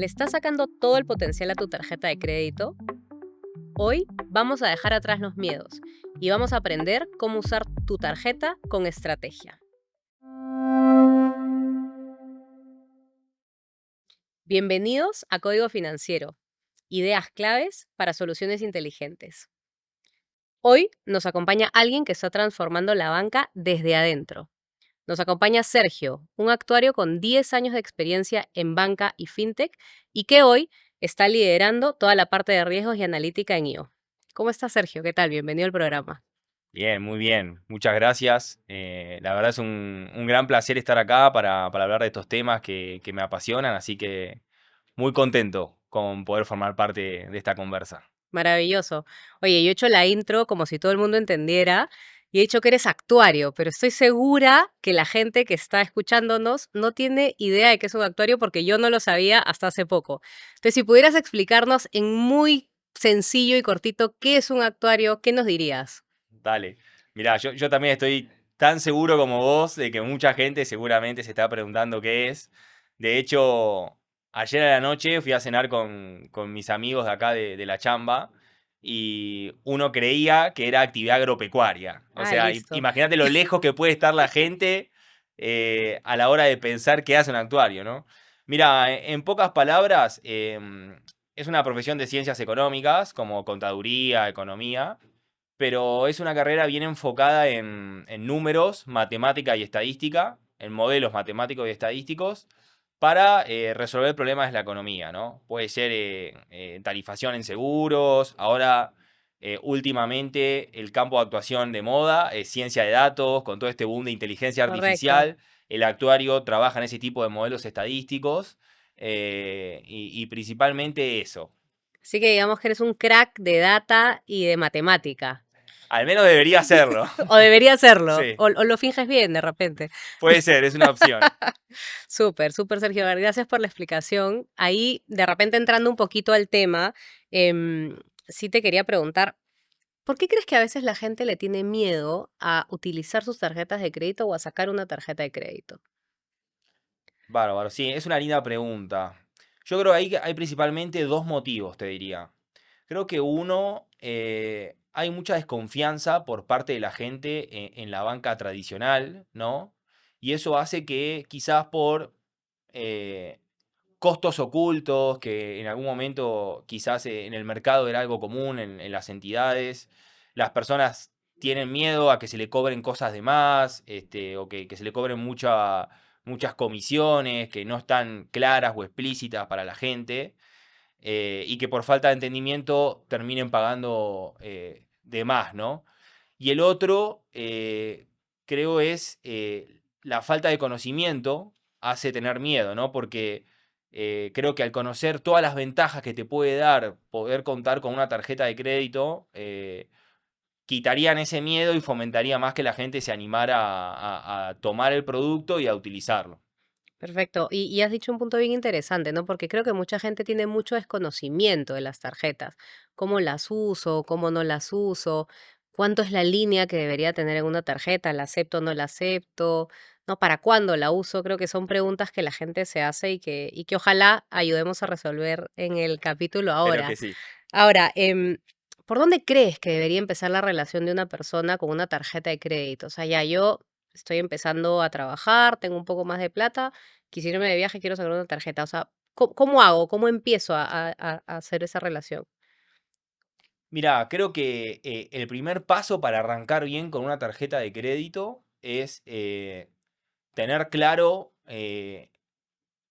¿Le estás sacando todo el potencial a tu tarjeta de crédito? Hoy vamos a dejar atrás los miedos y vamos a aprender cómo usar tu tarjeta con estrategia. Bienvenidos a Código Financiero, ideas claves para soluciones inteligentes. Hoy nos acompaña alguien que está transformando la banca desde adentro. Nos acompaña Sergio, un actuario con 10 años de experiencia en banca y fintech y que hoy está liderando toda la parte de riesgos y analítica en IO. ¿Cómo estás, Sergio? ¿Qué tal? Bienvenido al programa. Bien, muy bien. Muchas gracias. La verdad es un gran placer estar acá para hablar de estos temas que me apasionan, así que muy contento con poder formar parte de esta conversa. Maravilloso. Oye, yo he hecho la intro como si todo el mundo entendiera y he dicho que eres actuario, pero estoy segura que la gente que está escuchándonos no tiene idea de qué es un actuario porque yo no lo sabía hasta hace poco. Entonces, si pudieras explicarnos en muy sencillo y cortito qué es un actuario, ¿qué nos dirías? Dale. Mirá, yo también estoy tan seguro como vos de que mucha gente seguramente se está preguntando qué es. De hecho, ayer a la noche fui a cenar con mis amigos de acá de la chamba y uno creía que era actividad agropecuaria. O Ah, sea, listo. imagínate lo lejos que puede estar la gente a la hora de pensar qué hace un actuario, ¿no? Mira, en pocas palabras, es una profesión de ciencias económicas como contaduría, economía, pero es una carrera bien enfocada en números, matemática y estadística, en modelos matemáticos y estadísticos, para resolver problemas de la economía, ¿no? Puede ser tarifación en seguros, ahora últimamente el campo de actuación de moda es ciencia de datos, con todo este boom de inteligencia Correcto. artificial, el actuario trabaja en ese tipo de modelos estadísticos y principalmente eso. Así que digamos que eres un crack de data y de matemática. Al menos debería serlo. O debería serlo. Sí. O lo finges bien de repente. Puede ser, es una opción. Súper, súper, Sergio. A ver, gracias por la explicación. Ahí, de repente, entrando un poquito al tema, sí te quería preguntar, ¿por qué crees que a veces la gente le tiene miedo a utilizar sus tarjetas de crédito o a sacar una tarjeta de crédito? Bárbaro, sí, es una linda pregunta. Yo creo ahí que hay principalmente dos motivos, te diría. Creo que uno, hay mucha desconfianza por parte de la gente en la banca tradicional, ¿no? Y eso hace que quizás por eh, costos ocultos, que en algún momento quizás en el mercado era algo común en las entidades, las personas tienen miedo a que se le cobren cosas de más, o que se le cobren muchas comisiones que no están claras o explícitas para la gente, y que por falta de entendimiento terminen pagando de más, ¿no? Y el otro, creo, es la falta de conocimiento hace tener miedo, ¿no? Porque creo que al conocer todas las ventajas que te puede dar poder contar con una tarjeta de crédito, quitarían ese miedo y fomentaría más que la gente se animara a tomar el producto y a utilizarlo. Perfecto. Y has dicho un punto bien interesante, ¿no? Porque creo que mucha gente tiene mucho desconocimiento de las tarjetas. ¿Cómo las uso? ¿Cómo no las uso? ¿Cuánto es la línea que debería tener en una tarjeta? ¿La acepto o no la acepto? ¿No? ¿Para cuándo la uso? Creo que son preguntas que la gente se hace y que ojalá ayudemos a resolver en el capítulo Espero que ahora. sí. Ahora, ¿por dónde crees que debería empezar la relación de una persona con una tarjeta de crédito? O sea, ya yo estoy empezando a trabajar, tengo un poco más de plata, quisiera irme de viaje, quiero sacar una tarjeta. O sea, ¿cómo hago? ¿Cómo empiezo a hacer esa relación? Mira, creo que el primer paso para arrancar bien con una tarjeta de crédito es tener claro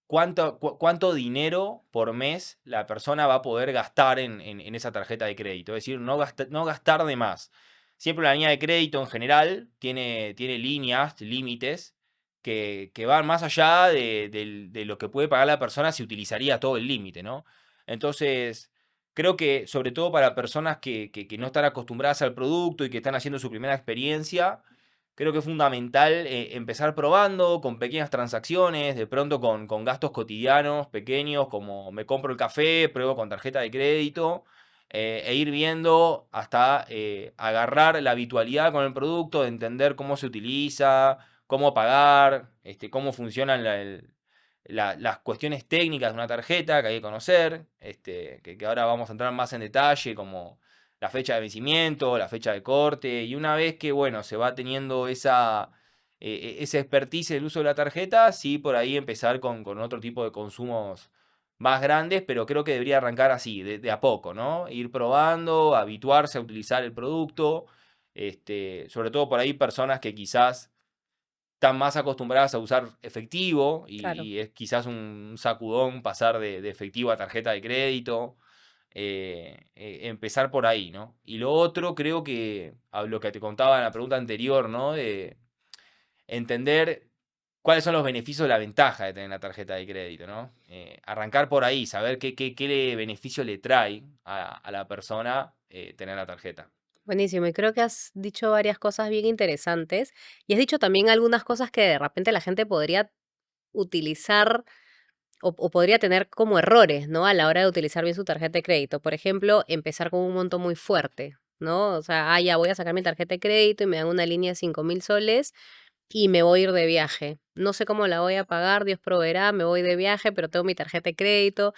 cuánto dinero por mes la persona va a poder gastar en esa tarjeta de crédito. Es decir, no gastar de más. Siempre la línea de crédito en general tiene líneas, límites, que van más allá de lo que puede pagar la persona si utilizaría todo el límite, ¿no? Entonces, creo que sobre todo para personas que no están acostumbradas al producto y que están haciendo su primera experiencia, creo que es fundamental empezar probando con pequeñas transacciones, de pronto con gastos cotidianos pequeños, como me compro el café, pruebo con tarjeta de crédito, e ir viendo hasta agarrar la habitualidad con el producto, de entender cómo se utiliza, cómo pagar, cómo funciona las cuestiones técnicas de una tarjeta que hay que conocer, que ahora vamos a entrar más en detalle, como la fecha de vencimiento, la fecha de corte, y una vez que, bueno, se va teniendo esa expertise del uso de la tarjeta, sí, por ahí empezar con otro tipo de consumos más grandes, pero creo que debería arrancar así, de a poco, ¿no? Ir probando, habituarse a utilizar el producto, sobre todo por ahí personas que quizás están más acostumbradas a usar efectivo Claro. y es quizás un sacudón pasar de efectivo a tarjeta de crédito. Empezar por ahí, ¿no? Y lo otro, creo que a lo que te contaba en la pregunta anterior, ¿no? De entender cuáles son los beneficios y la ventaja de tener la tarjeta de crédito, ¿no? Arrancar por ahí, saber qué beneficio le trae a la persona tener la tarjeta. Buenísimo, y creo que has dicho varias cosas bien interesantes y has dicho también algunas cosas que de repente la gente podría utilizar o podría tener como errores, ¿no? A la hora de utilizar bien su tarjeta de crédito. Por ejemplo, empezar con un monto muy fuerte, ¿no? O sea, ya voy a sacar mi tarjeta de crédito y me dan una línea de 5.000 soles y me voy a ir de viaje. No sé cómo la voy a pagar, Dios proveerá, me voy de viaje, pero tengo mi tarjeta de crédito.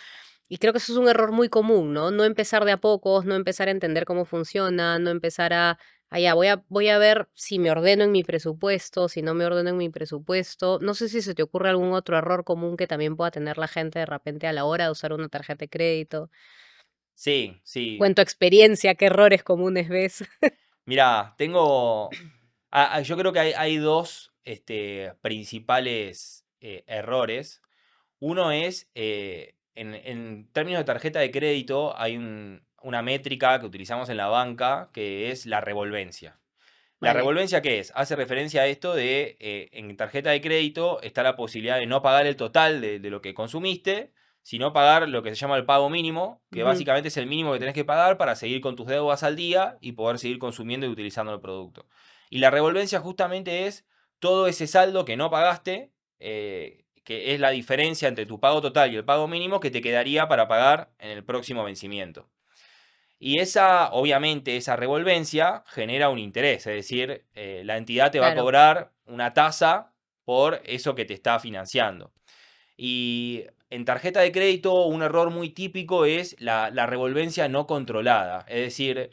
Y creo que eso es un error muy común, ¿no? No empezar de a pocos, no empezar a entender cómo funciona, no empezar ya, voy a ver si me ordeno en mi presupuesto, si no me ordeno en mi presupuesto. No sé si se te ocurre algún otro error común que también pueda tener la gente de repente a la hora de usar una tarjeta de crédito. Sí, O sí. en tu experiencia, ¿qué errores comunes ves? Mira, yo creo que hay dos principales errores. Uno es, en términos de tarjeta de crédito, hay una métrica que utilizamos en la banca que es la revolvencia. ¿La Vale. revolvencia qué es? Hace referencia a esto de, en tarjeta de crédito está la posibilidad de no pagar el total de lo que consumiste, sino pagar lo que se llama el pago mínimo, que Ujú. básicamente es el mínimo que tenés que pagar para seguir con tus deudas al día y poder seguir consumiendo y utilizando el producto. Y la revolvencia justamente es todo ese saldo que no pagaste, que es la diferencia entre tu pago total y el pago mínimo que te quedaría para pagar en el próximo vencimiento. Y obviamente, esa revolvencia genera un interés, es decir, la entidad te va a Claro, cobrar una tasa por eso que te está financiando. Y en tarjeta de crédito, un error muy típico es la revolvencia no controlada, es decir,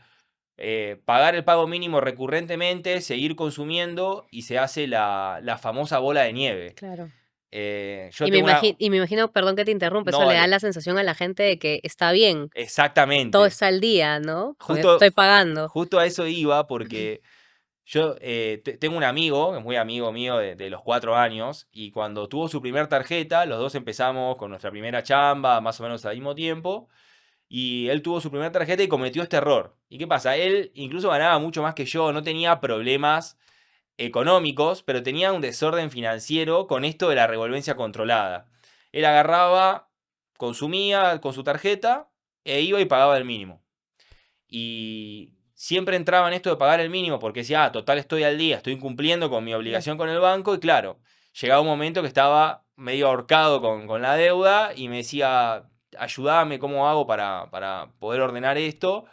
pagar el pago mínimo recurrentemente, seguir consumiendo y se hace la famosa bola de nieve. claro. Yo tengo una... Y me imagino, perdón que te interrumpa, eso No, le da dale. la sensación a la gente de que está bien, todo Exactamente. está al día, ¿no? Porque Justo, estoy pagando. justo a eso iba porque yo tengo un amigo, que es muy amigo mío de los 4 años, y cuando tuvo su primer tarjeta, los dos empezamos con nuestra primera chamba, más o menos al mismo tiempo, y él tuvo su primera tarjeta y cometió este error. ¿Y qué pasa? Él incluso ganaba mucho más que yo, no tenía problemas económicos, pero tenía un desorden financiero con esto de la revolvencia controlada. Él agarraba, consumía con su tarjeta e iba y pagaba el mínimo. Y siempre entraba en esto de pagar el mínimo porque decía, total estoy al día, estoy cumpliendo con mi Claro. obligación con el banco. Y claro, llegaba un momento que estaba medio ahorcado con la deuda y me decía, ayúdame, ¿cómo hago para poder ordenar esto?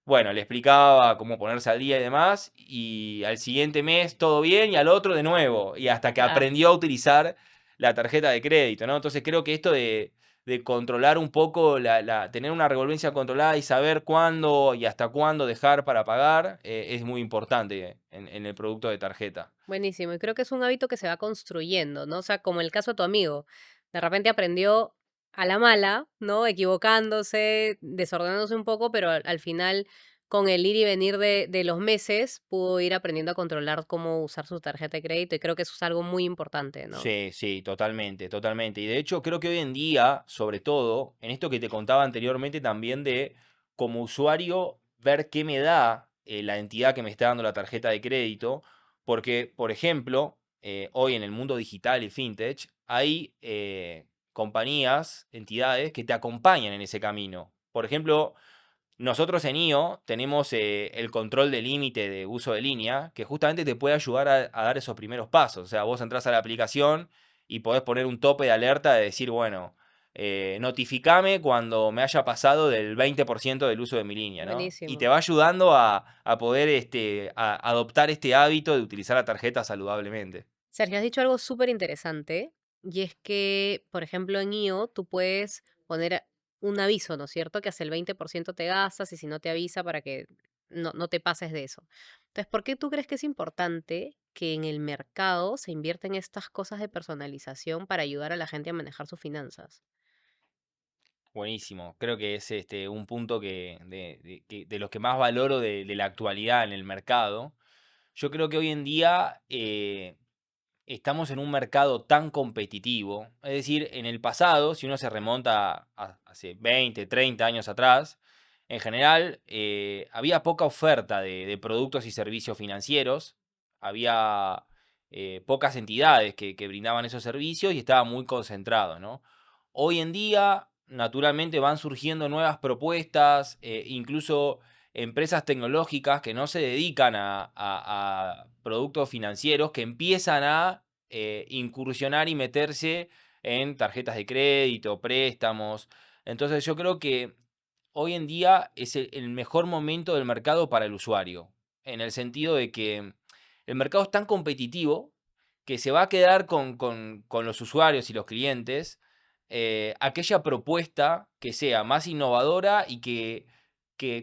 Bueno, le explicaba cómo ponerse al día y demás, y al siguiente mes todo bien, y al otro de nuevo, y hasta que Ah, aprendió a utilizar la tarjeta de crédito, ¿no? Entonces creo que esto de controlar un poco, tener una revolvencia controlada y saber cuándo y hasta cuándo dejar para pagar, es muy importante en el producto de tarjeta. buenísimo. Y creo que es un hábito que se va construyendo, ¿no? O sea, como el caso de tu amigo. De repente aprendió a la mala, ¿no? Equivocándose, desordenándose un poco, pero al final, con el ir y venir de los meses, pudo ir aprendiendo a controlar cómo usar su tarjeta de crédito. Y creo que eso es algo muy importante, ¿no? Sí, sí, totalmente, totalmente. Y de hecho creo que hoy en día, sobre todo, en esto que te contaba anteriormente también de como usuario ver qué me da la entidad que me está dando la tarjeta de crédito, porque, por ejemplo, hoy en el mundo digital y fintech hay compañías, entidades que te acompañan en ese camino. Por ejemplo, nosotros en IO tenemos el control de límite de uso de línea que justamente te puede ayudar a dar esos primeros pasos. O sea, vos entras a la aplicación y podés poner un tope de alerta de decir, bueno, notificame cuando me haya pasado del 20% del uso de mi línea, ¿no? Y te Buenísimo. va ayudando a poder adoptar este hábito de utilizar la tarjeta saludablemente. Sergio, has dicho algo súper interesante Y es que, por ejemplo, en IO tú puedes poner un aviso, ¿no es cierto? Que hasta el 20% te gastas y si no te avisa para que no te pases de eso. Entonces, ¿por qué tú crees que es importante que en el mercado se invierta en estas cosas de personalización para ayudar a la gente a manejar sus finanzas? Buenísimo. Creo que es un punto de los que más valoro de la actualidad en el mercado. Yo creo que hoy en día estamos en un mercado tan competitivo. Es decir, en el pasado, si uno se remonta a hace 20, 30 años atrás, en general había poca oferta de productos y servicios financieros. Había pocas entidades que brindaban esos servicios y estaba muy concentrado, ¿no? Hoy en día, naturalmente, van surgiendo nuevas propuestas, incluso empresas tecnológicas que no se dedican a productos financieros, que empiezan a incursionar y meterse en tarjetas de crédito, préstamos. Entonces yo creo que hoy en día es el mejor momento del mercado para el usuario, en el sentido de que el mercado es tan competitivo que se va a quedar con los usuarios y los clientes aquella propuesta que sea más innovadora y que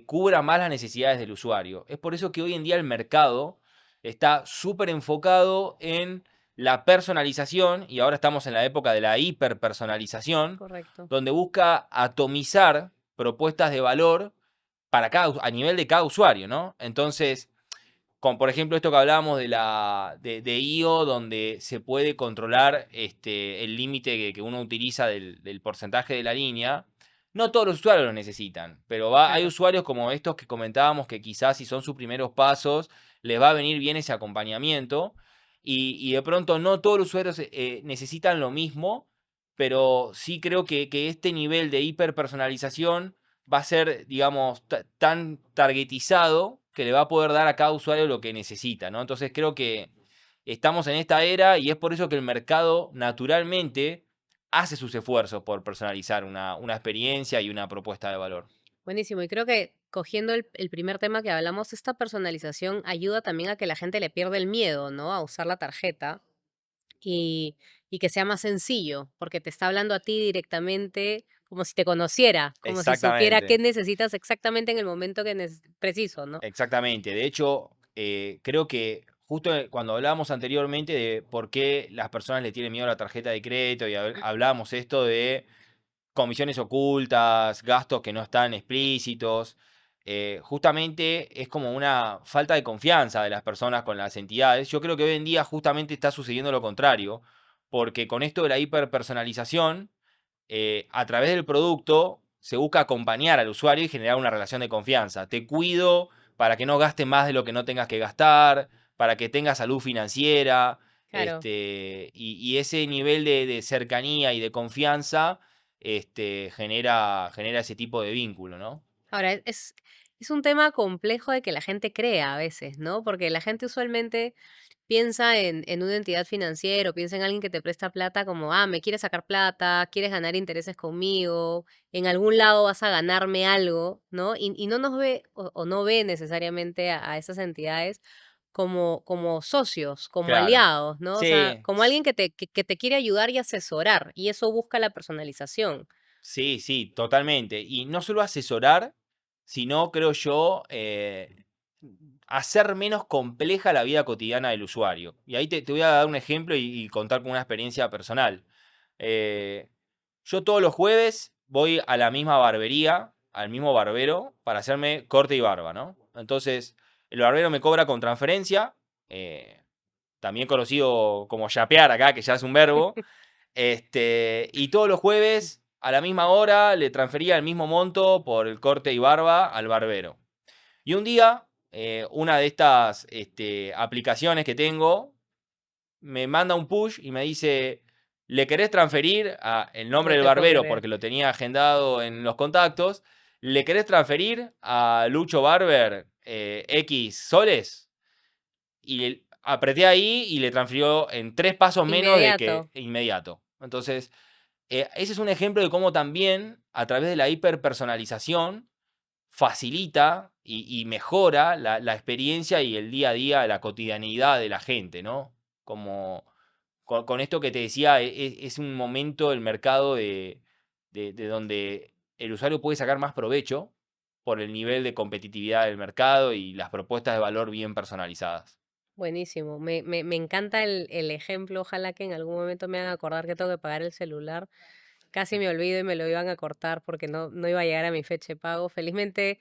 cubra más las necesidades del usuario. Es por eso que hoy en día el mercado está súper enfocado en la personalización, y ahora estamos en la época de la hiperpersonalización, Correcto. donde busca atomizar propuestas de valor para a nivel de cada usuario, ¿no? Entonces, con por ejemplo esto que hablábamos de IO, donde se puede controlar el límite que uno utiliza del porcentaje de la línea. No todos los usuarios lo necesitan, pero hay Claro. usuarios como estos que comentábamos que quizás si son sus primeros pasos, les va a venir bien ese acompañamiento. Y de pronto no todos los usuarios necesitan lo mismo, pero sí creo que este nivel de hiperpersonalización va a ser, digamos, tan targetizado que le va a poder dar a cada usuario lo que necesita, ¿no? Entonces creo que estamos en esta era y es por eso que el mercado naturalmente hace sus esfuerzos por personalizar una experiencia y una propuesta de valor. Buenísimo. Y creo que cogiendo el primer tema que hablamos, esta personalización ayuda también a que la gente le pierda el miedo, ¿no? A usar la tarjeta y, y que sea más sencillo, porque te está hablando a ti directamente como si te conociera, como si supiera qué Exactamente. necesitas exactamente en el momento que preciso, ¿no? Exactamente. De hecho, creo que justo cuando hablábamos anteriormente de por qué las personas le tienen miedo a la tarjeta de crédito y hablábamos esto de comisiones ocultas, gastos que no están explícitos. Justamente es como una falta de confianza de las personas con las entidades. Yo creo que hoy en día justamente está sucediendo lo contrario, porque con esto de la hiperpersonalización, a través del producto se busca acompañar al usuario y generar una relación de confianza. Te cuido para que no gastes más de lo que no tengas que gastar, para que tengas salud financiera, Claro. y ese nivel de cercanía y de confianza genera ese tipo de vínculo, ¿no? Ahora, es un tema complejo de que la gente crea a veces, ¿no? Porque la gente usualmente piensa en una entidad financiera o piensa en alguien que te presta plata como, ah, me quieres sacar plata, quieres ganar intereses conmigo, en algún lado vas a ganarme algo, ¿no? Y no nos ve o no ve necesariamente a esas entidades como socios, como Claro. aliados, ¿no? O sea, Sí, como alguien que te quiere ayudar y asesorar, y eso busca la personalización. sí, sí, totalmente. Y no solo asesorar, sino, creo yo, hacer menos compleja la vida cotidiana del usuario. Y ahí te voy a dar un ejemplo y contar con una experiencia personal. Eh, yo todos los jueves voy a la misma barbería, al mismo barbero, para hacerme corte y barba, ¿no? Entonces, el barbero me cobra con transferencia, eh, también conocido como yapear acá, que ya es un verbo. Y todos los jueves, a la misma hora, le transfería el mismo monto por el corte y barba al barbero. Y un día, una de estas aplicaciones que tengo me manda un push y me dice, ¿le querés transferir el nombre No del te puedo barbero creer. porque lo tenía agendado en los contactos? ¿Le querés transferir a Lucho Barber X soles? Y apreté ahí y le transfirió en 3 pasos menos de que Inmediato. inmediato. Entonces, ese es un ejemplo de cómo también a través de la hiperpersonalización facilita y mejora la experiencia y el día a día, la cotidianidad de la gente, ¿no? Como con esto que te decía, es un momento del mercado de donde el usuario puede sacar más provecho por el nivel de competitividad del mercado y las propuestas de valor bien personalizadas. Buenísimo. Me encanta el ejemplo. Ojalá que en algún momento me hagan acordar que tengo que pagar el celular. Casi me olvido y me lo iban a cortar porque no iba a llegar a mi fecha de pago. Felizmente,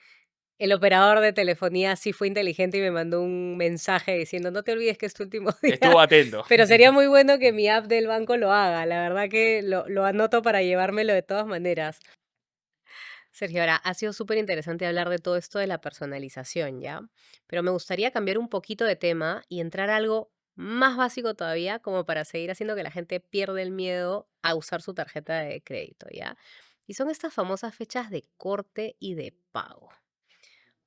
el operador de telefonía sí fue inteligente y me mandó un mensaje diciendo: "No te olvides que es tu último día", Estuvo atento. pero sería muy bueno que mi app del banco lo haga. La verdad que lo anoto para llevármelo de todas maneras. Sergio, ahora ha sido súper interesante hablar de todo esto de la personalización, ¿ya? Pero me gustaría cambiar un poquito de tema y entrar a algo más básico todavía, como para seguir haciendo que la gente pierda el miedo a usar su tarjeta de crédito, ¿ya? Y son estas famosas fechas de corte y de pago.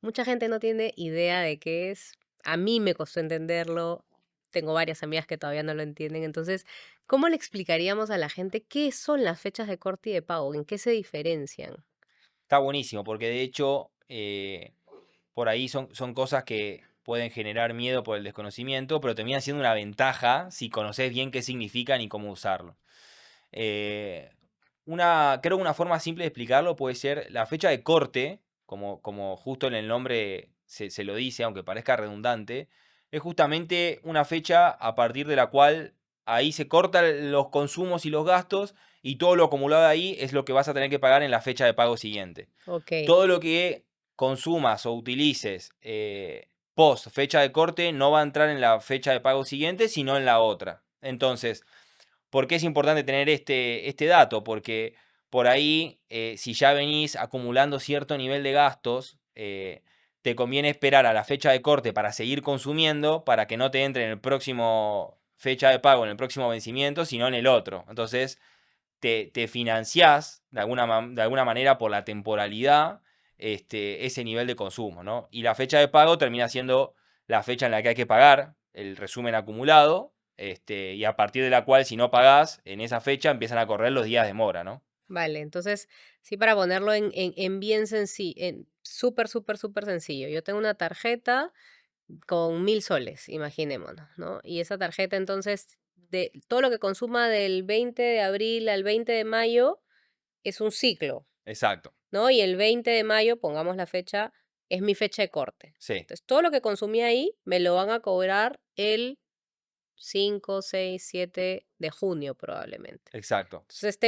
Mucha gente no tiene idea de qué es. A mí me costó entenderlo. Tengo varias amigas que todavía no lo entienden. Entonces, ¿cómo le explicaríamos a la gente qué son las fechas de corte y de pago? ¿En qué se diferencian? Está buenísimo, porque de hecho, por ahí son cosas que pueden generar miedo por el desconocimiento, pero terminan siendo una ventaja si conoces bien qué significan y cómo usarlo. Eh, creo que una forma simple de explicarlo puede ser la fecha de corte, como justo en el nombre se lo dice, aunque parezca redundante, es justamente una fecha a partir de la cual ahí se cortan los consumos y los gastos y todo lo acumulado ahí es lo que vas a tener que pagar en la fecha de pago siguiente. Ok. Todo lo que consumas o utilices post fecha de corte no va a entrar en la fecha de pago siguiente, sino en la otra. Entonces, ¿por qué es importante tener este dato? Porque por ahí, si ya venís acumulando cierto nivel de gastos, te conviene esperar a la fecha de corte para seguir consumiendo, para que no te entre en el próximo fecha de pago, en el próximo vencimiento, sino en el otro. Entonces, te financiás de alguna manera por la temporalidad ese nivel de consumo, ¿no? Y la fecha de pago termina siendo la fecha en la que hay que pagar el resumen acumulado, y a partir de la cual, si no pagás, en esa fecha empiezan a correr los días de mora, ¿no? Vale, entonces, sí, para ponerlo en bien sencillo, en súper, súper, súper sencillo. Yo tengo una tarjeta con 1000 soles, imaginémonos, ¿no? Y esa tarjeta, entonces, de todo lo que consuma del 20 de abril al 20 de mayo es un ciclo, Exacto, ¿no? Y el 20 de mayo, pongamos la fecha, es mi fecha de corte. sí, Entonces, todo lo que consumí ahí me lo van a cobrar el 5, 6, 7 de junio probablemente. exacto, Entonces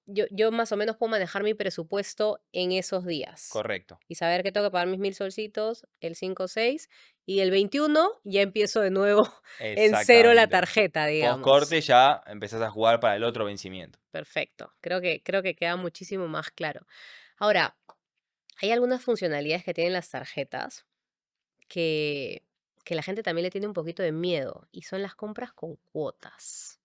yo más o menos puedo manejar mi presupuesto en esos días correcto, y saber que tengo que pagar mis 1000 solcitos el 5 6 y el 21 ya empiezo de nuevo en cero la exactamente. tarjeta, Post digamos. corte ya empezás a jugar para el otro vencimiento. Perfecto. Creo que queda muchísimo más claro. Ahora, hay algunas funcionalidades que tienen las tarjetas que, que la gente también le tiene un poquito de miedo y son las compras con cuotas.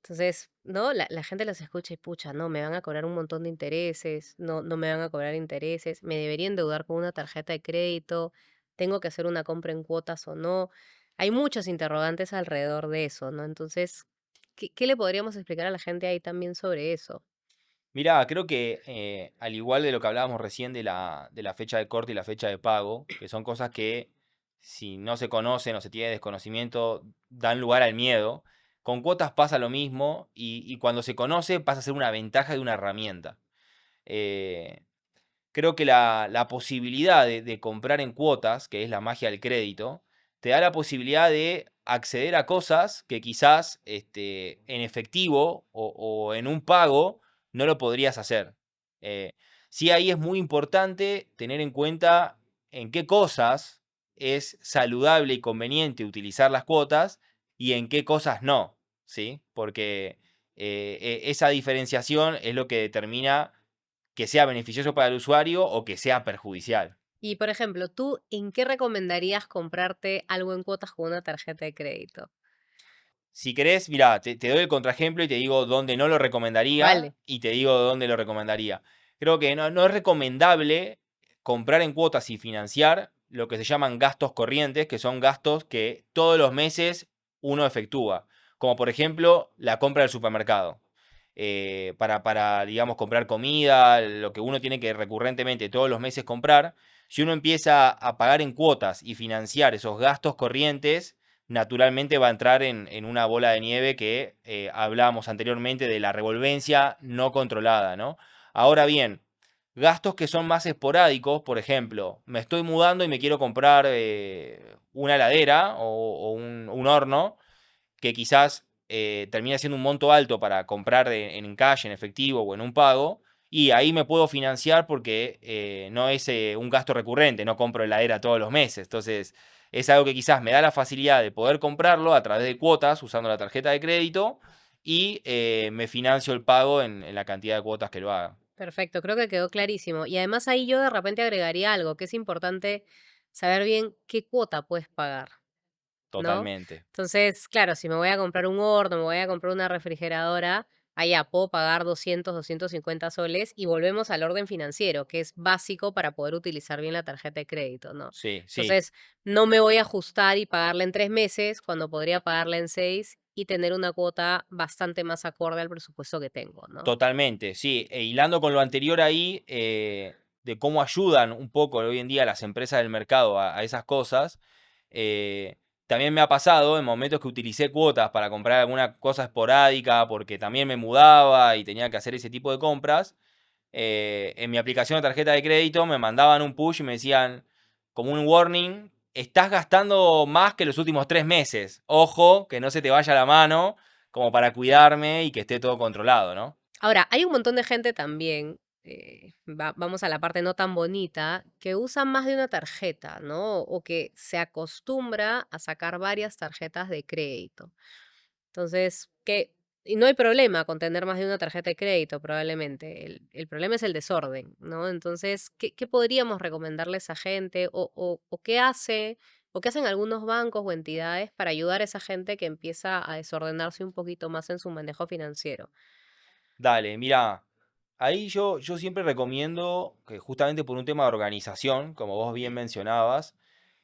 Entonces, ¿no? La gente las escucha y pucha, no, me van a cobrar un montón de intereses, no me van a cobrar intereses, me debería endeudar con una tarjeta de crédito, tengo que hacer una compra en cuotas o no. Hay muchos interrogantes alrededor de eso, ¿no? Entonces, ¿qué le podríamos explicar a la gente ahí también sobre eso? Mirá, creo que al igual de lo que hablábamos recién de la fecha de corte y la fecha de pago, que son cosas que si no se conocen o se tiene desconocimiento, dan lugar al miedo, con cuotas pasa lo mismo y cuando se conoce pasa a ser una ventaja de una herramienta. Eh, Creo que la posibilidad de comprar en cuotas, que es la magia del crédito, te da la posibilidad de acceder a cosas que quizás en efectivo o en un pago no lo podrías hacer. Eh, sí, ahí es muy importante tener en cuenta en qué cosas es saludable y conveniente utilizar las cuotas y en qué cosas no, ¿sí? Porque esa diferenciación es lo que determina que sea beneficioso para el usuario o que sea perjudicial. Y, por ejemplo, ¿tú en qué recomendarías comprarte algo en cuotas con una tarjeta de crédito? Si querés, mira, te doy el contraejemplo y te digo dónde no lo recomendaría Vale, y te digo dónde lo recomendaría. Creo que no es recomendable comprar en cuotas y financiar lo que se llaman gastos corrientes, que son gastos que todos los meses uno efectúa, como por ejemplo la compra del supermercado. Para, digamos, comprar comida, lo que uno tiene que recurrentemente todos los meses comprar, si uno empieza a pagar en cuotas y financiar esos gastos corrientes, naturalmente va a entrar en una bola de nieve que hablábamos anteriormente de la revolvencia no controlada, ¿no? Ahora bien, gastos que son más esporádicos, por ejemplo, me estoy mudando y me quiero comprar una heladera o un horno, que quizás termina siendo un monto alto para comprar en cash, en efectivo o en un pago, y ahí me puedo financiar porque no es un gasto recurrente, no compro heladera todos los meses. Entonces, es algo que quizás me da la facilidad de poder comprarlo a través de cuotas usando la tarjeta de crédito y me financio el pago en la cantidad de cuotas que lo haga. Perfecto, creo que quedó clarísimo. Y además ahí yo de repente agregaría algo, que es importante saber bien qué cuota puedes pagar, ¿no? Totalmente. Entonces, claro, si me voy a comprar un horno, me voy a comprar una refrigeradora, allá puedo pagar 200, 250 soles y volvemos al orden financiero, que es básico para poder utilizar bien la tarjeta de crédito, ¿no? Sí, sí. Entonces, no me voy a ajustar y pagarla en 3 meses cuando podría pagarla en 6 y tener una cuota bastante más acorde al presupuesto que tengo, ¿no? Totalmente, sí. Hilando con lo anterior ahí, de cómo ayudan un poco hoy en día las empresas del mercado a esas cosas, eh, también me ha pasado en momentos que utilicé cuotas para comprar alguna cosa esporádica, porque también me mudaba y tenía que hacer ese tipo de compras. En mi aplicación de tarjeta de crédito me mandaban un push y me decían, como un warning, estás gastando más que los últimos 3 meses. Ojo, que no se te vaya la mano, como para cuidarme y que esté todo controlado, ¿no? Ahora, hay un montón de gente también, vamos a la parte no tan bonita, que usa más de una tarjeta, ¿no? O que se acostumbra a sacar varias tarjetas de crédito. Entonces, y no hay problema con tener más de una tarjeta de crédito, probablemente. El problema es el desorden, ¿no? Entonces, ¿qué podríamos recomendarle a esa gente? O o qué hacen algunos bancos o entidades para ayudar a esa gente que empieza a desordenarse un poquito más en su manejo financiero? Dale, mira, ahí yo siempre recomiendo que justamente por un tema de organización, como vos bien mencionabas,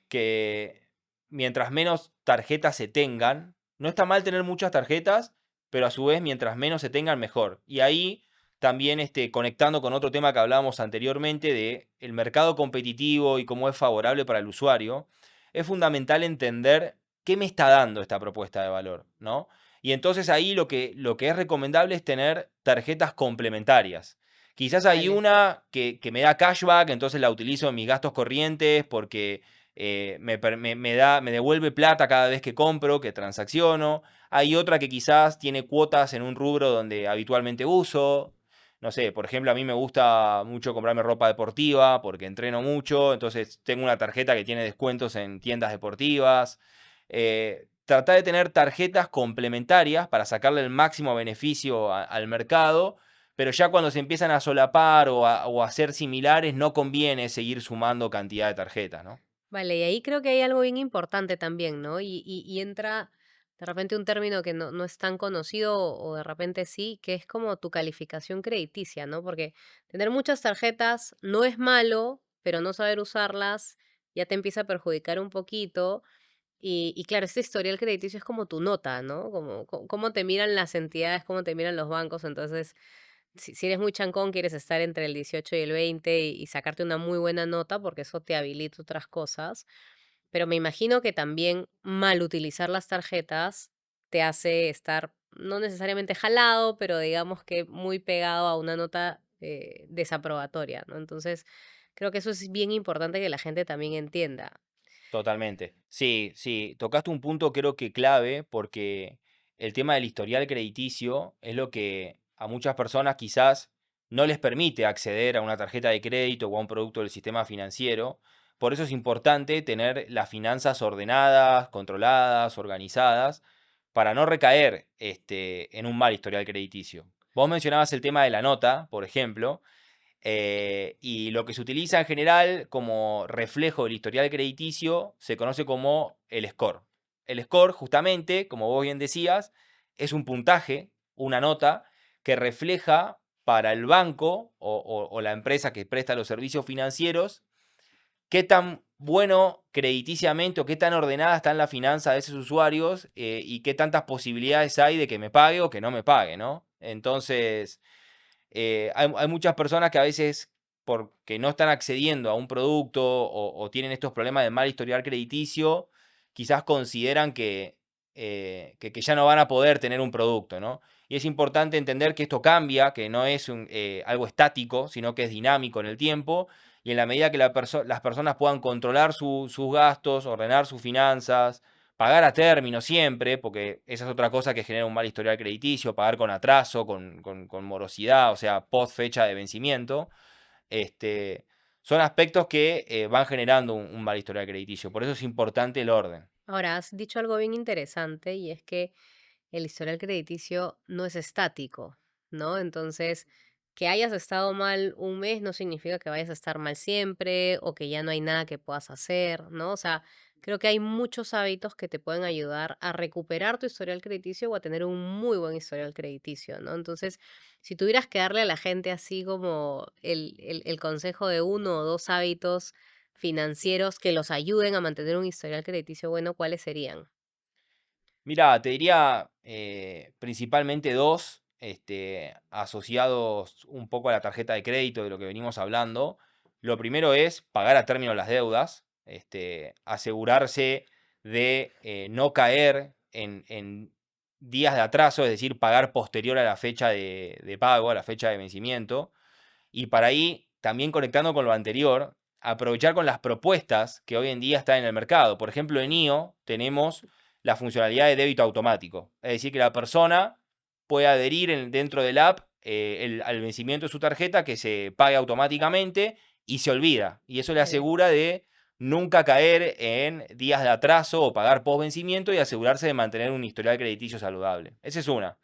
que mientras menos tarjetas se tengan, no está mal tener muchas tarjetas, pero a su vez mientras menos se tengan mejor. Y ahí también conectando con otro tema que hablábamos anteriormente de el mercado competitivo y cómo es favorable para el usuario, es fundamental entender qué me está dando esta propuesta de valor, ¿no? Y entonces ahí lo que es recomendable es tener tarjetas complementarias. Quizás hay Vale. una que me da cashback, entonces la utilizo en mis gastos corrientes porque me devuelve plata cada vez que compro, que transacciono. Hay otra que quizás tiene cuotas en un rubro donde habitualmente uso. No sé, por ejemplo, a mí me gusta mucho comprarme ropa deportiva porque entreno mucho, entonces tengo una tarjeta que tiene descuentos en tiendas deportivas. Tratar de tener tarjetas complementarias para sacarle el máximo beneficio al mercado, pero ya cuando se empiezan a solapar o a ser similares, no conviene seguir sumando cantidad de tarjetas, ¿no? Vale, y ahí creo que hay algo bien importante también, ¿no? Y entra de repente un término que no es tan conocido o de repente sí, que es como tu calificación crediticia, ¿no? Porque tener muchas tarjetas no es malo, pero no saber usarlas ya te empieza a perjudicar un poquito. Y claro, este historial crediticio es como tu nota, ¿no? Como cómo te miran las entidades, cómo te miran los bancos. Entonces, si eres muy chancón, quieres estar entre el 18 y el 20 y sacarte una muy buena nota porque eso te habilita otras cosas. Pero me imagino que también mal utilizar las tarjetas te hace estar no necesariamente jalado, pero digamos que muy pegado a una nota desaprobatoria, ¿no? Entonces, creo que eso es bien importante que la gente también entienda. Totalmente. Sí, sí, tocaste un punto creo que clave porque el tema del historial crediticio es lo que a muchas personas quizás no les permite acceder a una tarjeta de crédito o a un producto del sistema financiero. Por eso es importante tener las finanzas ordenadas, controladas, organizadas, para no recaer en un mal historial crediticio. Vos mencionabas el tema de la nota, por ejemplo. Y lo que se utiliza en general como reflejo del historial crediticio se conoce como el score. El score, justamente, como vos bien decías, es un puntaje, una nota, que refleja para el banco o la empresa que presta los servicios financieros qué tan bueno crediticiamente o qué tan ordenada están las finanzas de esos usuarios y qué tantas posibilidades hay de que me pague o que no me pague, ¿no? Entonces, hay muchas personas que a veces, porque no están accediendo a un producto o tienen estos problemas de mal historial crediticio, quizás consideran que ya no van a poder tener un producto, ¿no? Y es importante entender que esto cambia, que no es algo estático, sino que es dinámico en el tiempo, y en la medida que las personas puedan controlar sus gastos, ordenar sus finanzas, pagar a término siempre, porque esa es otra cosa que genera un mal historial crediticio, pagar con atraso, con morosidad, o sea, post fecha de vencimiento, este, son aspectos que van generando un mal historial crediticio. Por eso es importante el orden. Ahora, has dicho algo bien interesante y es que el historial crediticio no es estático, ¿no? Entonces, que hayas estado mal un mes no significa que vayas a estar mal siempre o que ya no hay nada que puedas hacer, ¿no? O sea, creo que hay muchos hábitos que te pueden ayudar a recuperar tu historial crediticio o a tener un muy buen historial crediticio, ¿no? Entonces, si tuvieras que darle a la gente así como el consejo de uno o dos hábitos financieros que los ayuden a mantener un historial crediticio bueno, ¿cuáles serían? Mira, te diría principalmente dos, asociados un poco a la tarjeta de crédito de lo que venimos hablando. Lo primero es pagar a término las deudas, asegurarse de no caer en días de atraso, es decir, pagar posterior a la fecha de pago, a la fecha de vencimiento. Y para ahí, también conectando con lo anterior, aprovechar con las propuestas que hoy en día están en el mercado. Por ejemplo, en IO tenemos la funcionalidad de débito automático. Es decir, que la persona puede adherir dentro del app al vencimiento de su tarjeta, que se pague automáticamente y se olvida. Y eso le Sí. asegura de nunca caer en días de atraso o pagar post vencimiento y asegurarse de mantener un historial crediticio saludable. Esa es una.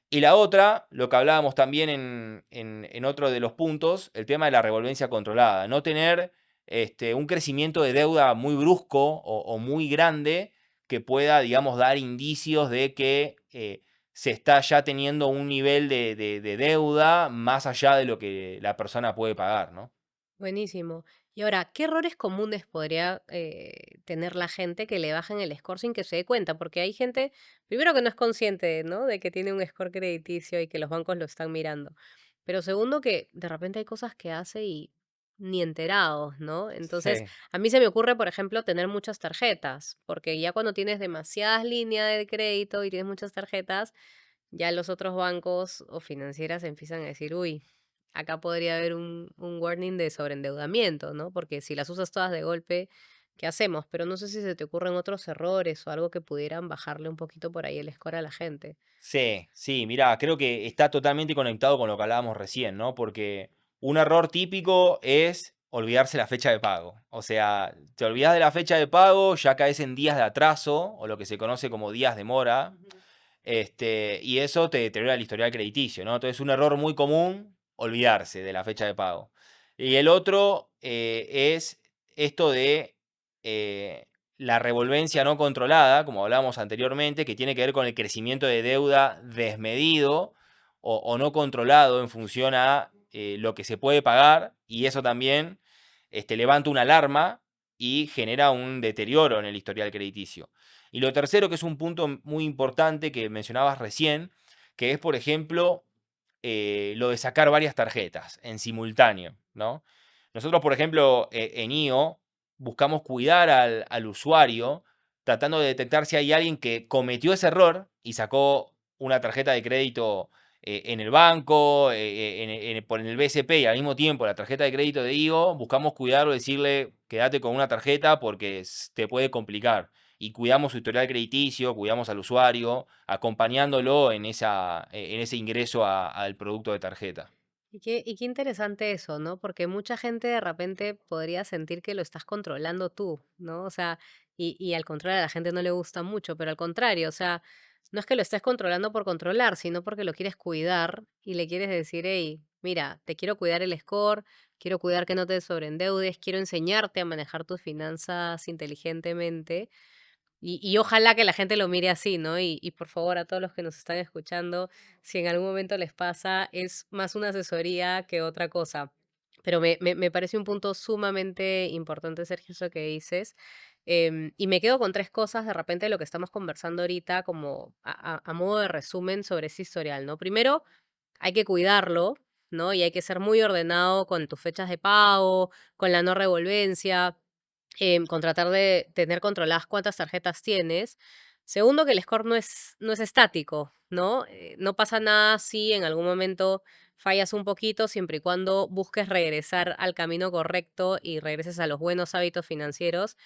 Y la otra, lo que hablábamos también en otro de los puntos, el tema de la revolvencia controlada. No tener un crecimiento de deuda muy brusco o muy grande que pueda, digamos, dar indicios de que se está ya teniendo un nivel de deuda más allá de lo que la persona puede pagar, ¿no? Buenísimo. Y ahora, ¿qué errores comunes podría tener la gente que le bajen el score sin que se dé cuenta? Porque hay gente, primero que no es consciente, ¿no? De que tiene un score crediticio y que los bancos lo están mirando. Pero segundo que de repente hay cosas que hace y ni enterados, ¿no? Entonces, Sí. a mí se me ocurre, por ejemplo, tener muchas tarjetas, porque ya cuando tienes demasiadas líneas de crédito y tienes muchas tarjetas, ya los otros bancos o financieras empiezan a decir, uy, acá podría haber un warning de sobreendeudamiento, ¿no? Porque si las usas todas de golpe, ¿qué hacemos? Pero no sé si se te ocurren otros errores o algo que pudieran bajarle un poquito por ahí el score a la gente. Sí, sí, mirá, creo que está totalmente conectado con lo que hablábamos recién, ¿no? Porque un error típico es olvidarse la fecha de pago. O sea, te olvidas de la fecha de pago, ya caes en días de atraso, o lo que se conoce como días de mora, Ujú. y eso te deteriora el historial crediticio, ¿no? Entonces, un error muy común, olvidarse de la fecha de pago. Y el otro es esto de la revolvencia no controlada, como hablábamos anteriormente, que tiene que ver con el crecimiento de deuda desmedido o no controlado en función a lo que se puede pagar, y eso también levanta una alarma y genera un deterioro en el historial crediticio. Y lo tercero, que es un punto muy importante que mencionabas recién, que es, por ejemplo, lo de sacar varias tarjetas en simultáneo, ¿no? Nosotros, por ejemplo, en IO buscamos cuidar al usuario, tratando de detectar si hay alguien que cometió ese error y sacó una tarjeta de crédito en el banco, por el BCP y al mismo tiempo la tarjeta de crédito de IO, buscamos cuidarlo, decirle, quédate con una tarjeta porque te puede complicar. Y cuidamos su historial crediticio, cuidamos al usuario, acompañándolo en ese ingreso al producto de tarjeta. Y qué interesante eso, ¿no? Porque mucha gente de repente podría sentir que lo estás controlando tú, ¿no? O sea, y al contrario, a la gente no le gusta mucho, pero al contrario, o sea, no es que lo estés controlando por controlar, sino porque lo quieres cuidar y le quieres decir, hey, mira, te quiero cuidar el score, quiero cuidar que no te sobreendeudes, quiero enseñarte a manejar tus finanzas inteligentemente. Y ojalá que la gente lo mire así, ¿no? Y por favor, a todos los que nos están escuchando, si en algún momento les pasa, es más una asesoría que otra cosa. Pero me parece un punto sumamente importante, Sergio, eso que dices. Y me quedo con tres cosas de repente de lo que estamos conversando ahorita, como a modo de resumen sobre ese historial, ¿no? Primero, hay que cuidarlo, ¿no? Y hay que ser muy ordenado con tus fechas de pago, con la no revolvencia. con tratar de tener controladas cuántas tarjetas tienes. Segundo, que el score no es estático, ¿no? No pasa nada si en algún momento fallas un poquito, siempre y cuando busques regresar al camino correcto y regreses a los buenos hábitos financieros.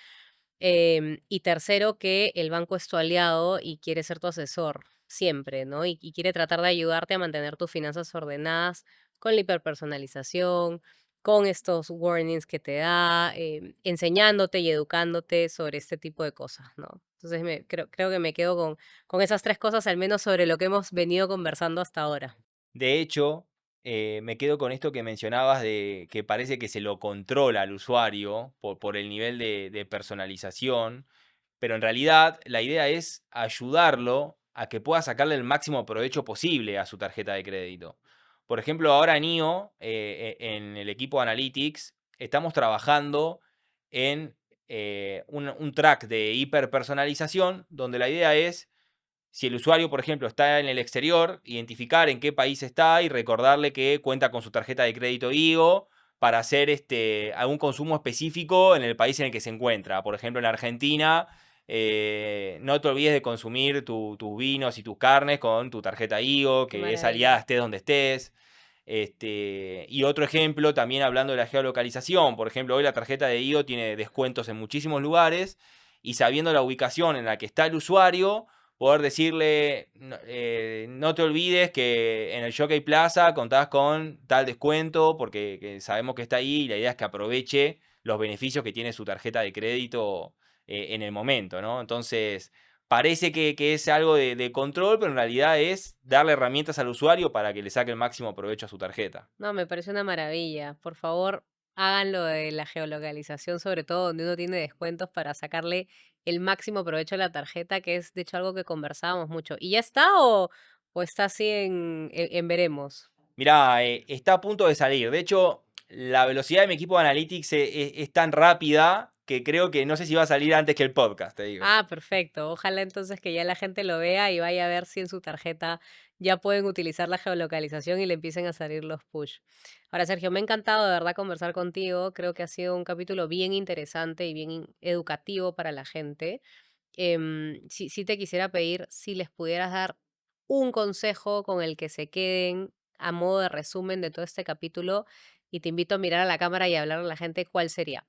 Y tercero, que el banco es tu aliado y quiere ser tu asesor siempre, ¿no? Y quiere tratar de ayudarte a mantener tus finanzas ordenadas con la hiperpersonalización, con estos warnings que te da, enseñándote y educándote sobre este tipo de cosas, ¿no? Entonces creo que me quedo con esas tres cosas, al menos sobre lo que hemos venido conversando hasta ahora. De hecho, me quedo con esto que mencionabas de que parece que se lo controla al usuario por el nivel de personalización, pero en realidad la idea es ayudarlo a que pueda sacarle el máximo provecho posible a su tarjeta de crédito. Por ejemplo, ahora en IO, en el equipo Analytics, estamos trabajando en un track de hiperpersonalización, donde la idea es, si el usuario, por ejemplo, está en el exterior, identificar en qué país está y recordarle que cuenta con su tarjeta de crédito IO para hacer algún consumo específico en el país en el que se encuentra. Por ejemplo, en Argentina, no te olvides de consumir tus vinos y tus carnes con tu tarjeta IO, Qué que es maravilla. aliada estés donde estés. Y otro ejemplo, también hablando de la geolocalización. Por ejemplo, hoy la tarjeta de IO tiene descuentos en muchísimos lugares y sabiendo la ubicación en la que está el usuario, poder decirle, no, no te olvides que en el Jockey Plaza contás con tal descuento porque que sabemos que está ahí y la idea es que aproveche los beneficios que tiene su tarjeta de crédito en el momento, ¿no? Entonces, parece que es algo de control, pero en realidad es darle herramientas al usuario para que le saque el máximo provecho a su tarjeta. No, me parece una maravilla. Por favor, hagan lo de la geolocalización, sobre todo donde uno tiene descuentos para sacarle el máximo provecho a la tarjeta, que es de hecho algo que conversábamos mucho. ¿Y ya está o está así en veremos? Mirá, está a punto de salir. De hecho, la velocidad de mi equipo de Analytics es tan rápida que creo que no sé si va a salir antes que el podcast, te digo. Ah, perfecto. Ojalá entonces que ya la gente lo vea y vaya a ver si en su tarjeta ya pueden utilizar la geolocalización y le empiecen a salir los push. Ahora, Sergio, me ha encantado de verdad conversar contigo. Creo que ha sido un capítulo bien interesante y bien educativo para la gente. Sí te quisiera pedir si les pudieras dar un consejo con el que se queden a modo de resumen de todo este capítulo y te invito a mirar a la cámara y a hablar a la gente, ¿cuál sería?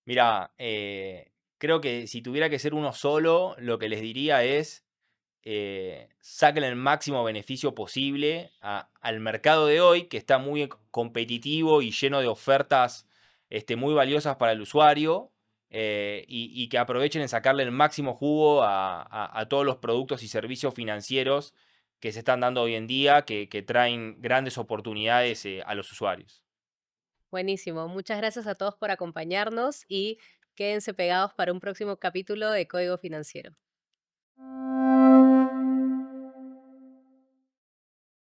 Mirá, creo que si tuviera que ser uno solo, lo que les diría es, saquen el máximo beneficio posible al mercado de hoy, que está muy competitivo y lleno de ofertas muy valiosas para el usuario, y que aprovechen en sacarle el máximo jugo a todos los productos y servicios financieros que se están dando hoy en día, que traen grandes oportunidades a los usuarios. Buenísimo. Muchas gracias a todos por acompañarnos y quédense pegados para un próximo capítulo de Código Financiero.